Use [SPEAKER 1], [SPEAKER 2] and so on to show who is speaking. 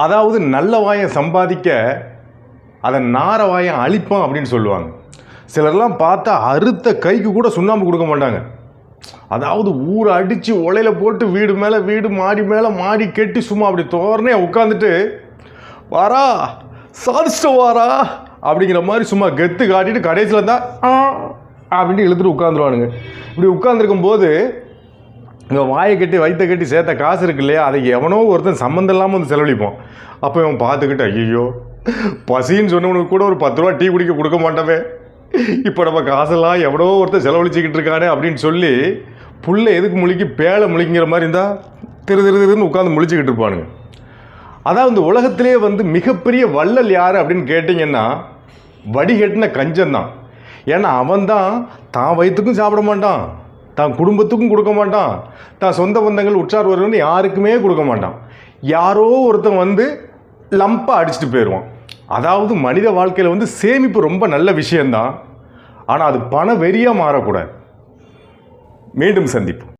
[SPEAKER 1] அதாவது நல்ல வாயை சம்பாதிக்க அதை நார வாயை அழிப்பான் அப்படின்னு சொல்லுவாங்க. சிலர்லாம் பார்த்தா அறுத்த கைக்கு கூட சுண்ணாம்பு கொடுக்க மாட்டாங்க. அதாவது ஊரை அடித்து உலையில போட்டு வீடு மேலே வீடு மாடி மேலே மாடி கெட்டி சும்மா அப்படி தோரணே உட்காந்துட்டு வாரா சாதிச்சிட்ட வாரா அப்படிங்கிற மாதிரி சும்மா கெத்து காட்டிட்டு கடைசியில் தான் அப்படின்ட்டு இழுத்துட்டு உட்காந்துருவானுங்க. இப்படி உட்காந்துருக்கும் போது இங்கே வாயை கட்டி வயிற்ற கட்டி சேர்த்த காசு இருக்கு இல்லையா, அதை எவனோ ஒருத்தன் சம்மந்தம் இல்லாமல் வந்து செலவழிப்போம். அப்போ இவன் பார்த்துக்கிட்டு ஐயோ பசின்னு சொன்னவனுக்கு கூட ஒரு 10 ரூபா டீ குடிக்க கொடுக்க மாட்டோமே, இப்போ நம்ம காசெல்லாம் எவனோ ஒருத்தர் செலவழிச்சிக்கிட்டு இருக்கானே அப்படின்னு சொல்லி புல்லை எதுக்கு முழிக்கி பேலை முழிக்கிற மாதிரி இருந்தால் திருன்னு உட்காந்து முழிச்சிக்கிட்டு இருப்பானுங்க. அதாவது இந்த உலகத்திலே வந்து மிகப்பெரிய வள்ளல் யார் அப்படின்னு கேட்டிங்கன்னா வடிகட்டின கஞ்சன்தான். ஏன்னா அவன் தான் வயிற்றுக்கும் சாப்பிட மாட்டான், தான் குடும்பத்துக்கும் கொடுக்க மாட்டான், தான் சொந்த பந்தங்கள் உற்றார் வருவன்னு யாருக்குமே கொடுக்க மாட்டான். யாரோ ஒருத்தன் வந்து லம்பாக அடிச்சுட்டு போயிடுவான். அதாவது மனித வாழ்க்கையில் வந்து சேமிப்பு ரொம்ப நல்ல விஷயந்தான், ஆனால் அது பண வெறியாக மாறக்கூடாது. மீண்டும் சந்திப்போம்.